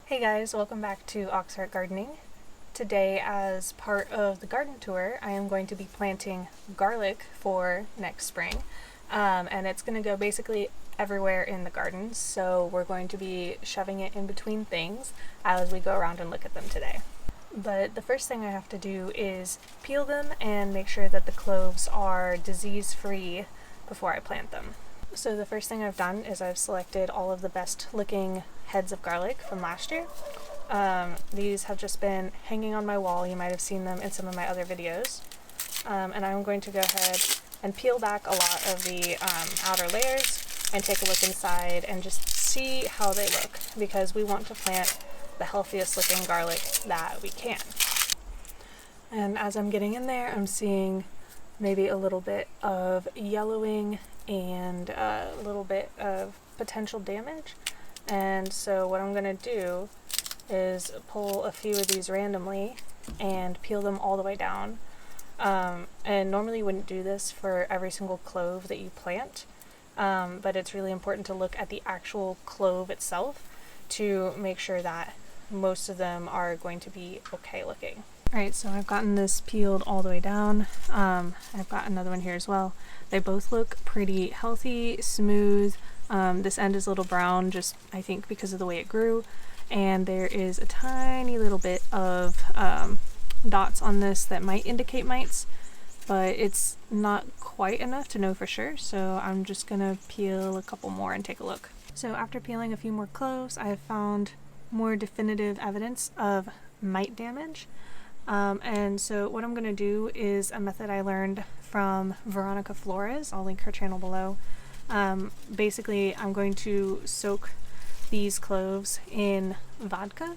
Hey guys, welcome back to Auxhart Gardening. Today, as part of the garden tour, I am going to be planting garlic for next spring. And it's going to go basically everywhere in the garden, so we're going to be shoving it in between things as we go around and look at them today. But the first thing I have to do is peel them and make sure that the cloves are disease-free before I plant them. So the first thing I've done is I've selected all of the best looking heads of garlic from last year. These have just been hanging on my wall. You might have seen them in some of my other videos. And I'm going to go ahead and peel back a lot of the outer layers and take a look inside and just see how they look, because we want to plant the healthiest looking garlic that we can. And as I'm getting in there, I'm seeing maybe a little bit of yellowing and a little bit of potential damage. And so what I'm going to do is pull a few of these randomly and peel them all the way down. And normally you wouldn't do this for every single clove that you plant, but it's really important to look at the actual clove itself to make sure that most of them are going to be okay looking. Alright, so I've gotten this peeled all the way down. I've got another one here as well. They both look pretty healthy, smooth. This end is a little brown, just I think because of the way it grew. And there is a tiny little bit of dots on this that might indicate mites, but it's not quite enough to know for sure. So I'm just gonna peel a couple more and take a look. So after peeling a few more cloves, I have found more definitive evidence of mite damage. And so what I'm going to do is a method I learned from Veronica Flores. I'll link her channel below. Basically, I'm going to soak these cloves in vodka,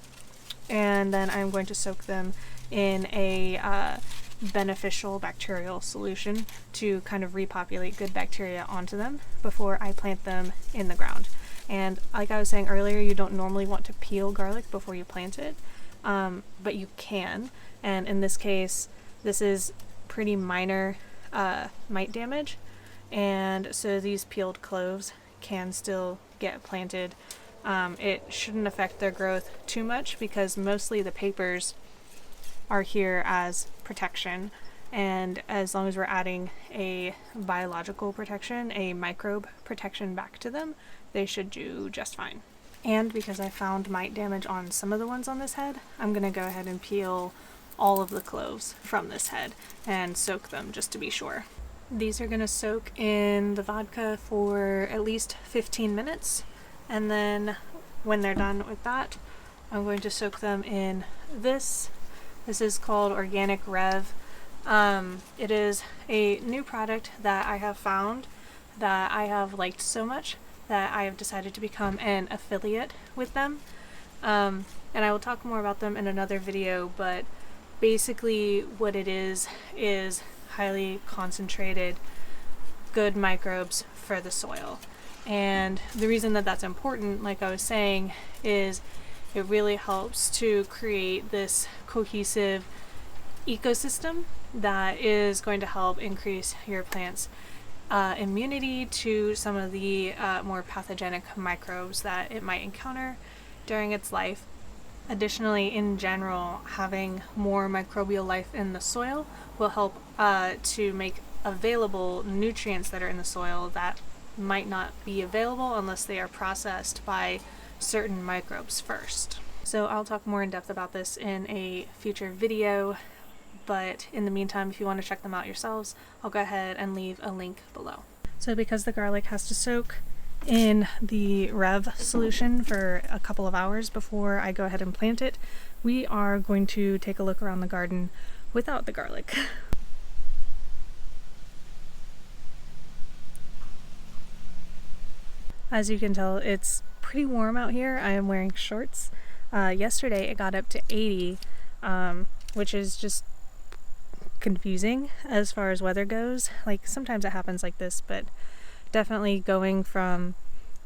and then I'm going to soak them in a beneficial bacterial solution to kind of repopulate good bacteria onto them before I plant them in the ground. And like I was saying earlier, you don't normally want to peel garlic before you plant it, but you can. And in this case, this is pretty minor mite damage, and so these peeled cloves can still get planted. It shouldn't affect their growth too much because mostly the papers are here as protection, and as long as we're adding a biological protection, a microbe protection back to them, they should do just fine. And because I found mite damage on some of the ones on this head, I'm going to go ahead and peel all of the cloves from this head and soak them just to be sure. These are going to soak in the vodka for at least 15 minutes, and then when they're done with that, I'm going to soak them in this. This is called Organic Rev. It is a new product that I have found that I have liked so much that I have decided to become an affiliate with them. And I will talk more about them in another video, but basically what it is highly concentrated good microbes for the soil. And the reason that that's important, like I was saying, is it really helps to create this cohesive ecosystem that is going to help increase your plant's immunity to some of the more pathogenic microbes that it might encounter during its life. Additionally, in general, having more microbial life in the soil will help to make available nutrients that are in the soil that might not be available unless they are processed by certain microbes first. So I'll talk more in depth about this in a future video, but in the meantime, if you want to check them out yourselves, I'll go ahead and leave a link below. So because the garlic has to soak in the Rev solution for a couple of hours before I go ahead and plant it, we are going to take a look around the garden without the garlic. As you can tell, it's pretty warm out here. I am wearing shorts. Yesterday it got up to 80, which is just confusing as far as weather goes. Like, sometimes it happens like this, but definitely going from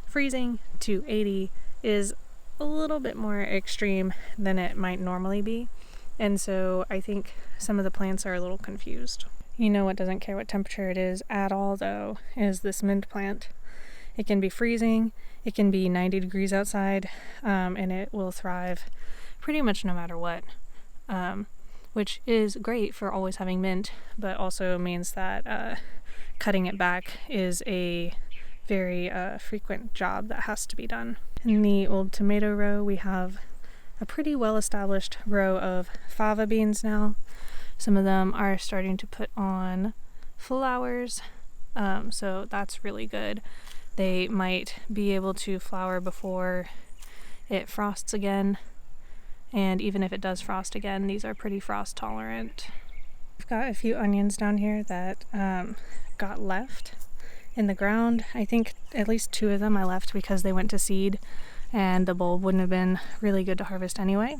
freezing to 80 is a little bit more extreme than it might normally be, and so I think some of the plants are a little confused. You know what doesn't care what temperature it is at all, though, is this mint plant. It can be freezing, It can be 90 degrees outside, and it will thrive pretty much no matter what, which is great for always having mint, but also means that cutting it back is a very frequent job that has to be done. In the old tomato row, we have a pretty well-established row of fava beans now. Some of them are starting to put on flowers, so that's really good. They might be able to flower before it frosts again, and even if it does frost again, these are pretty frost tolerant. I've got a few onions down here that got left in the ground. I think at least 2 of them I left because they went to seed and the bulb wouldn't have been really good to harvest anyway.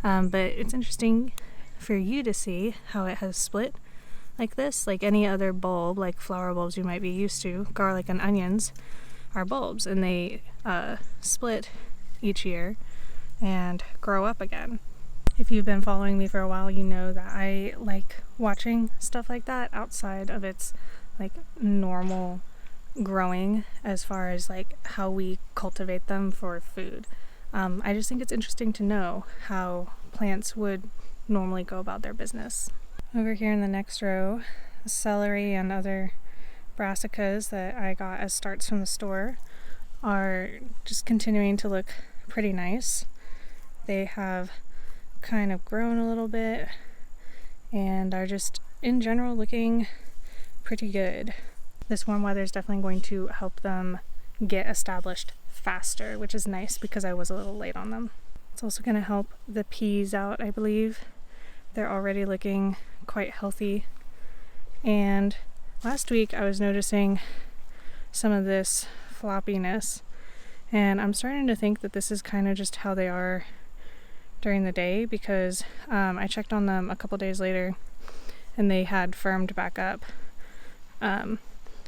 But it's interesting for you to see how it has split like this. Like any other bulb, like flower bulbs you might be used to, garlic and onions are bulbs, and they split each year and grow up again. If you've been following me for a while, you know that I like watching stuff like that outside of its like normal growing, as far as like how we cultivate them for food. I just think it's interesting to know how plants would normally go about their business. Over here in the next row, celery and other brassicas that I got as starts from the store are just continuing to look pretty nice. They have kind of grown a little bit and are just in general looking pretty good. This warm weather is definitely going to help them get established faster, which is nice because I was a little late on them. It's also going to help the peas out, I believe. They're already looking quite healthy. And last week I was noticing some of this floppiness, and I'm starting to think that this is kind of just how they are during the day, because I checked on them a couple days later and they had firmed back up.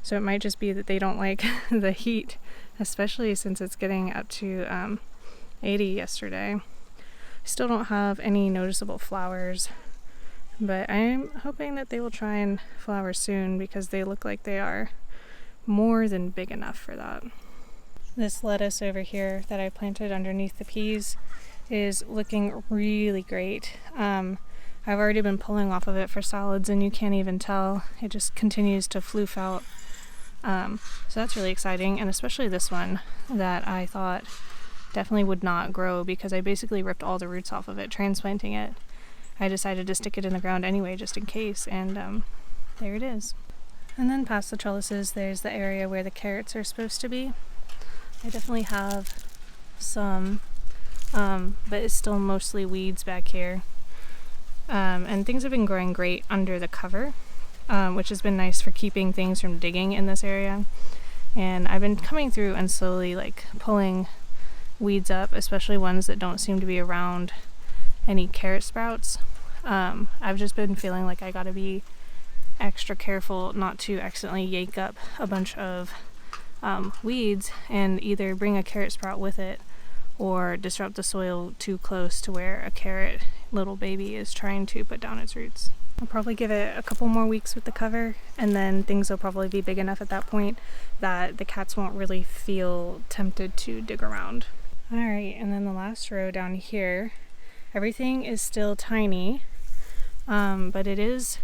So it might just be that they don't like the heat, especially since it's getting up to 80 yesterday. I still don't have any noticeable flowers, but I'm hoping that they will try and flower soon because they look like they are more than big enough for that. This lettuce over here that I planted underneath the peas is looking really great. I've already been pulling off of it for salads, and you can't even tell. It just continues to floof out. So that's really exciting, and especially this one that I thought definitely would not grow because I basically ripped all the roots off of it transplanting it. I decided to stick it in the ground anyway just in case, and there it is. And then past the trellises there's the area where the carrots are supposed to be. I definitely have some, but it's still mostly weeds back here. And things have been growing great under the cover, which has been nice for keeping things from digging in this area. And I've been coming through and slowly like pulling weeds up, especially ones that don't seem to be around any carrot sprouts. I've just been feeling like I gotta be extra careful not to accidentally yank up a bunch of weeds and either bring a carrot sprout with it or disrupt the soil too close to where a carrot little baby is trying to put down its roots. I'll probably give it a couple more weeks with the cover, and then things will probably be big enough at that point that the cats won't really feel tempted to dig around. Alright, and then the last row down here, everything is still tiny, but it is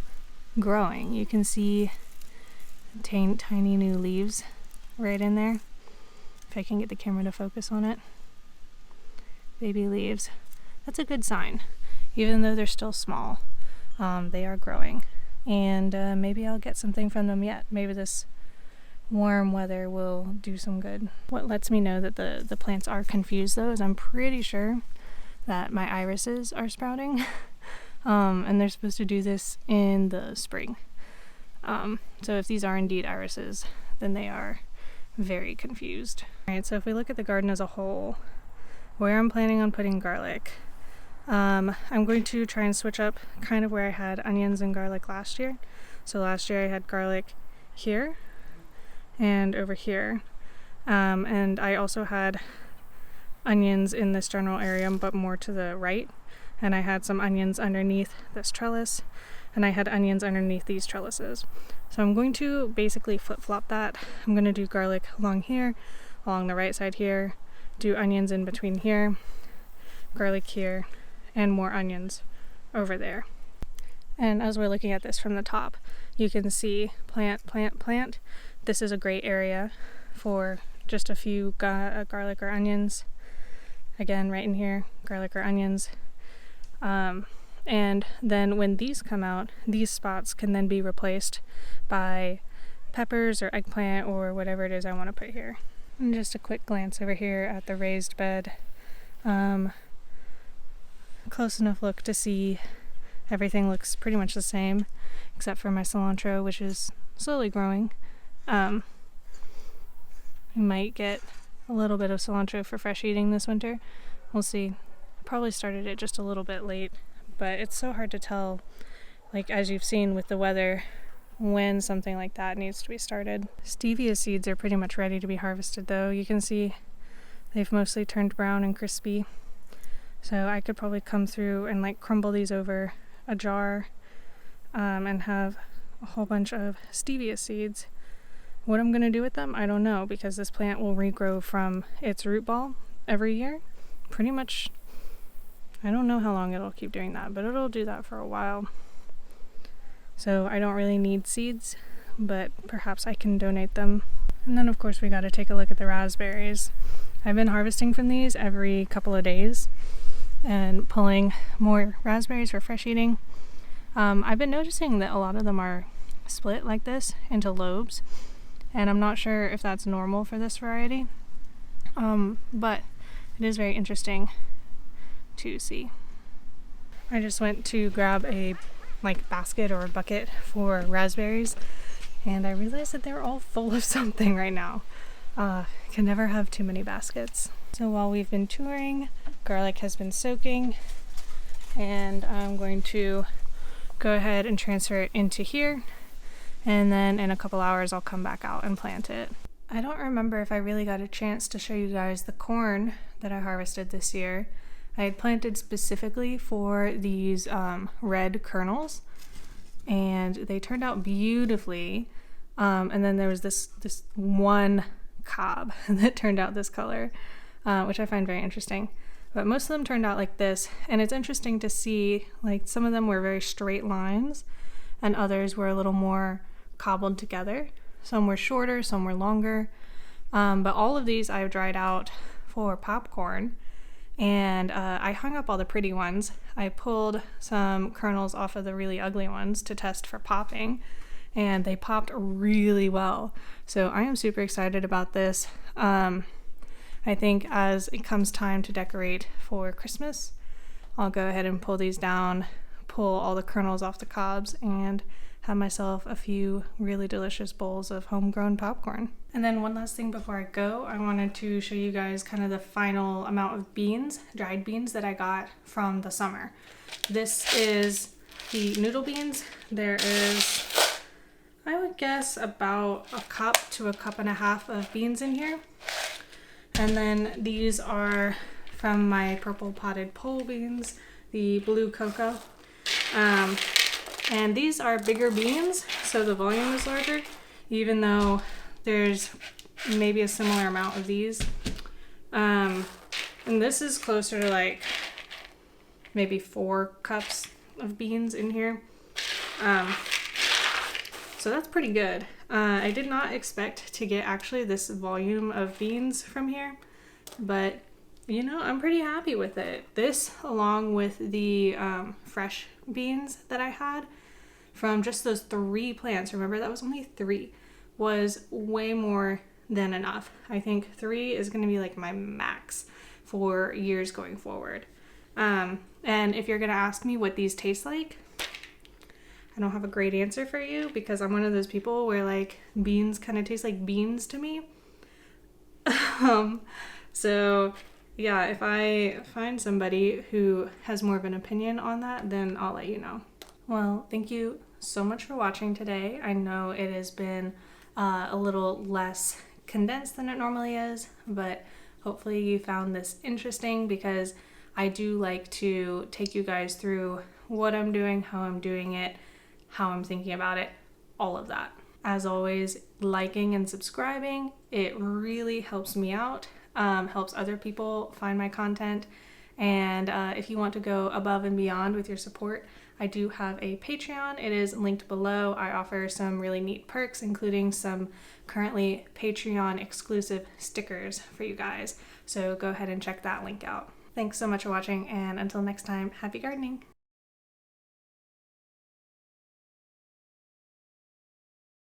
growing. You can see tiny new leaves right in there. If I can get the camera to focus on it. Baby leaves. That's a good sign. Even though they're still small, they are growing. And maybe I'll get something from them yet. Maybe this warm weather will do some good. What lets me know that the plants are confused though is I'm pretty sure that my irises are sprouting. And they're supposed to do this in the spring. So if these are indeed irises, then they are very confused. Alright, so if we look at the garden as a whole, where I'm planning on putting garlic, I'm going to try and switch up kind of where I had onions and garlic last year. So last year I had garlic here and over here. And I also had onions in this general area, but more to the right. And I had some onions underneath this trellis, and I had onions underneath these trellises. So I'm going to basically flip-flop that. I'm going to do garlic along here, along the right side here, do onions in between here, garlic here, and more onions over there. And as we're looking at this from the top, you can see plant, plant, plant. This is a great area for just a few garlic or onions. Again, right in here, garlic or onions. And then when these come out, these spots can then be replaced by peppers or eggplant or whatever it is I want to put here. And just a quick glance over here at the raised bed. Close enough look to see everything looks pretty much the same, except for my cilantro, which is slowly growing. We might get a little bit of cilantro for fresh eating this winter. We'll see. Probably started it just a little bit late, but it's so hard to tell, like as you've seen with the weather, when something like that needs to be started. Stevia seeds are pretty much ready to be harvested though. You can see they've mostly turned brown and crispy. So I could probably come through and like crumble these over a jar and have a whole bunch of stevia seeds. What I'm going to do with them, I don't know, because this plant will regrow from its root ball every year. Pretty much, I don't know how long it'll keep doing that, but it'll do that for a while. So I don't really need seeds, but perhaps I can donate them. And then of course we got to take a look at the raspberries. I've been harvesting from these every couple of days and pulling more raspberries for fresh eating. I've been noticing that a lot of them are split like this into lobes, and I'm not sure if that's normal for this variety, but it is very interesting to see. I just went to grab a basket or a bucket for raspberries, and I realized that they're all full of something right now. Can never have too many baskets. So while we've been touring, garlic has been soaking, and I'm going to go ahead and transfer it into here, and then in a couple hours I'll come back out and plant it. I don't remember if I really got a chance to show you guys the corn that I harvested this year. I had planted specifically for these red kernels, and they turned out beautifully. And then there was this one cob that turned out this color, which I find very interesting. But most of them turned out like this, and it's interesting to see, like, some of them were very straight lines, and others were a little more cobbled together. Some were shorter, some were longer, but all of these I've dried out for popcorn, and I hung up all the pretty ones. I pulled some kernels off of the really ugly ones to test for popping, and they popped really well. So I am super excited about this. I think as it comes time to decorate for Christmas, I'll go ahead and pull these down, pull all the kernels off the cobs, and have myself a few really delicious bowls of homegrown popcorn. And then one last thing before I go, I wanted to show you guys kind of the final amount of beans, dried beans, that I got from the summer. This is the noodle beans. There is, I would guess, about a cup to a cup and a half of beans in here. And then these are from my purple potted pole beans, the blue cocoa. And these are bigger beans, so the volume is larger, even though there's maybe a similar amount of these. And this is closer to like maybe 4 cups of beans in here. So that's pretty good. I did not expect to get actually this volume of beans from here, but you know, I'm pretty happy with it. This, along with the fresh beans that I had from just those 3 plants, remember that was only 3, was way more than enough. I think 3 is going to be like my max for years going forward. And if you're going to ask me what these taste like, I don't have a great answer for you, because I'm one of those people where like beans kind of taste like beans to me. So yeah, if I find somebody who has more of an opinion on that, then I'll let you know. Well, thank you so much for watching today. I know it has been a little less condensed than it normally is, but hopefully you found this interesting, because I do like to take you guys through what I'm doing, how I'm doing it, how I'm thinking about it, all of that. As always, liking and subscribing It really helps me out, helps other people find my content. And if you want to go above and beyond with your support, I do have a Patreon. It is linked below. I offer some really neat perks, including some currently Patreon exclusive stickers for you guys. So go ahead and check that link out. Thanks so much for watching, and until next time, happy gardening!